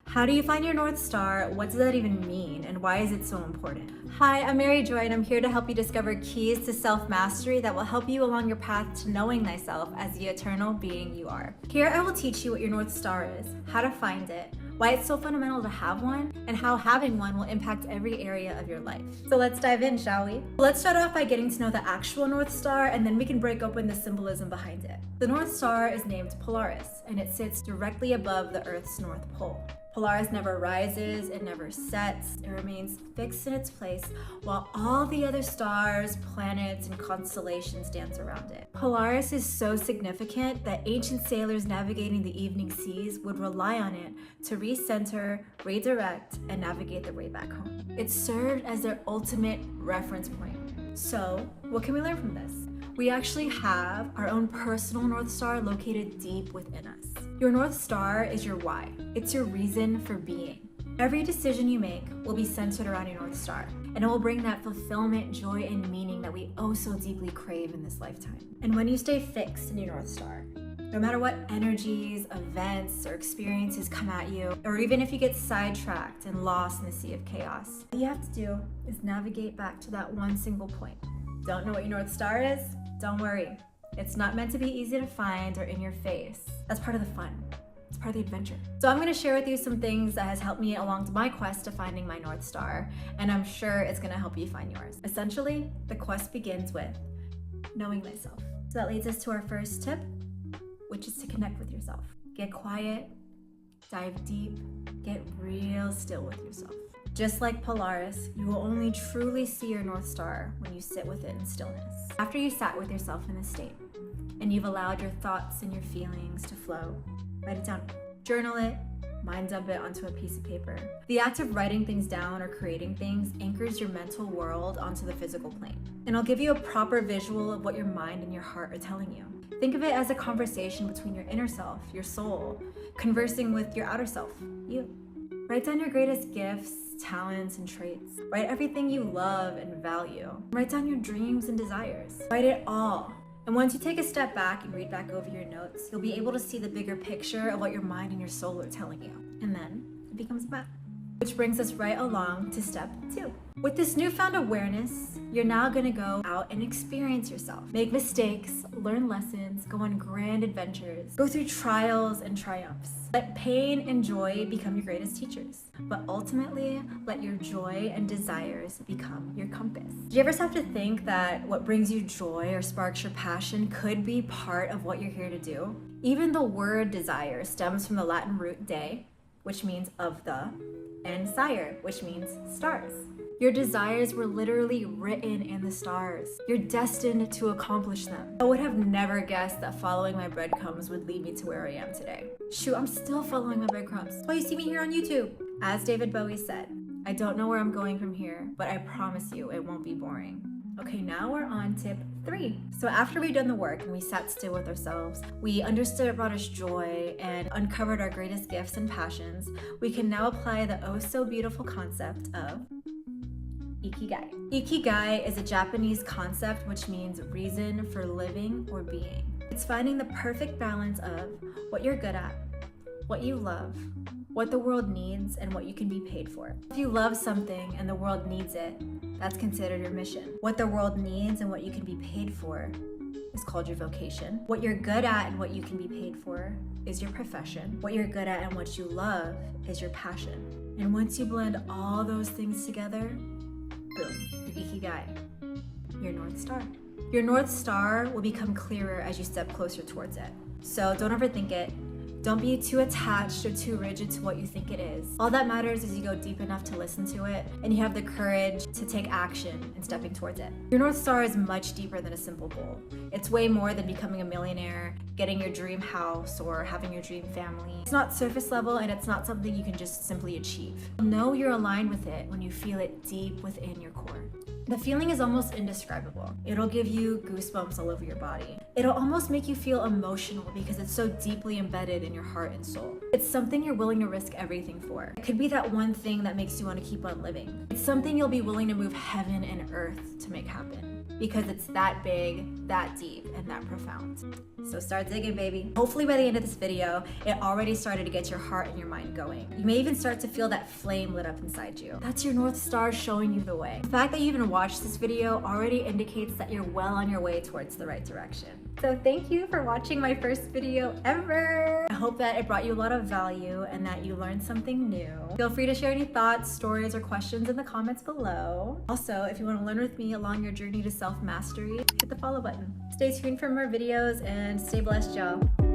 How do you find your North Star? What does that even mean? And why is it so important? Hi, I'm Mary Joy, and I'm here to help you discover keys to self-mastery that will help you along your path to knowing thyself as the eternal being you are. Here, I will teach you what your North Star is, how to find it, why it's so fundamental to have one, and how having one will impact every area of your life. So let's dive in, shall we? Let's start off by getting to know the actual North Star, and then we can break open the symbolism behind it. The North Star is named Polaris, and it sits directly above the Earth's North Pole. Polaris never rises, it never sets, it remains fixed in its place while all the other stars, planets, and constellations dance around it. Polaris is so significant that ancient sailors navigating the evening seas would rely on it to recenter, redirect, and navigate their way back home. It served as their ultimate reference point. So, what can we learn from this? We actually have our own personal North Star located deep within us. Your North Star is your why. It's your reason for being. Every decision you make will be centered around your North Star, and it will bring that fulfillment, joy, and meaning that we oh so deeply crave in this lifetime. And when you stay fixed in your North Star, no matter what energies, events, or experiences come at you, or even if you get sidetracked and lost in the sea of chaos, all you have to do is navigate back to that one single point. Don't know what your North Star is? Don't worry. It's not meant to be easy to find or in your face. That's part of the fun. It's part of the adventure. So I'm going to share with you some things that has helped me along to my quest to finding my North Star, and I'm sure it's going to help you find yours. Essentially, the quest begins with knowing thyself. So that leads us to our first tip, which is to connect with yourself. Get quiet, dive deep, get real still with yourself. Just like Polaris, you will only truly see your North Star when you sit with it in stillness. After you sat with yourself in this state, and you've allowed your thoughts and your feelings to flow, write it down. Journal it, mind dump it onto a piece of paper. The act of writing things down or creating things anchors your mental world onto the physical plane. And it'll give you a proper visual of what your mind and your heart are telling you. Think of it as a conversation between your inner self, your soul, conversing with your outer self, you. Write down your greatest gifts, talents, and traits. Write everything you love and value. Write down your dreams and desires. Write it all. And once you take a step back and read back over your notes, you'll be able to see the bigger picture of what your mind and your soul are telling you. And then it becomes a map. Which brings us right along to step 2. With this newfound awareness, you're now gonna go out and experience yourself. Make mistakes, learn lessons, go on grand adventures, go through trials and triumphs. Let pain and joy become your greatest teachers, but ultimately, let your joy and desires become your compass. Do you ever have to think that what brings you joy or sparks your passion could be part of what you're here to do? Even the word desire stems from the Latin root de, which means of the, and sire, which means stars. Your desires were literally written in the stars. You're destined to accomplish them. I would have never guessed that following my breadcrumbs would lead me to where I am today. Shoot, I'm still following my breadcrumbs. That's why you see me here on YouTube. As David Bowie said, I don't know where I'm going from here, but I promise you it won't be boring. Okay, now we're on tip 3. So after we've done the work and we sat still with ourselves, we understood it brought us joy and uncovered our greatest gifts and passions, we can now apply the oh so beautiful concept of IKIGAI. IKIGAI is a Japanese concept which means reason for living or being. It's finding the perfect balance of what you're good at, what you love, what the world needs, and what you can be paid for. If you love something and the world needs it, that's considered your mission. What the world needs and what you can be paid for is called your vocation. What you're good at and what you can be paid for is your profession. What you're good at and what you love is your passion. And once you blend all those things together, boom, your Ikigai, your North Star. Your North Star will become clearer as you step closer towards it. So don't overthink it. Don't be too attached or too rigid to what you think it is. All that matters is you go deep enough to listen to it and you have the courage to take action in stepping towards it. Your North Star is much deeper than a simple goal. It's way more than becoming a millionaire, getting your dream house, or having your dream family. It's not surface level and it's not something you can just simply achieve. Know you're aligned with it when you feel it deep within your core. The feeling is almost indescribable. It'll give you goosebumps all over your body. It'll almost make you feel emotional because it's so deeply embedded in your heart and soul. It's something you're willing to risk everything for. It could be that one thing that makes you want to keep on living. It's something you'll be willing to move heaven and earth to make happen. because it's that big, that deep, and that profound. So start digging, baby. Hopefully by the end of this video, it already started to get your heart and your mind going. You may even start to feel that flame lit up inside you. That's your North Star showing you the way. The fact that you even watched this video already indicates that you're well on your way towards the right direction. So thank you for watching my first video ever. I hope that it brought you a lot of value and that you learned something new. Feel free to share any thoughts, stories, or questions in the comments below. Also, if you want to learn with me along your journey to self-mastery, hit the follow button. Stay tuned for more videos and stay blessed, y'all.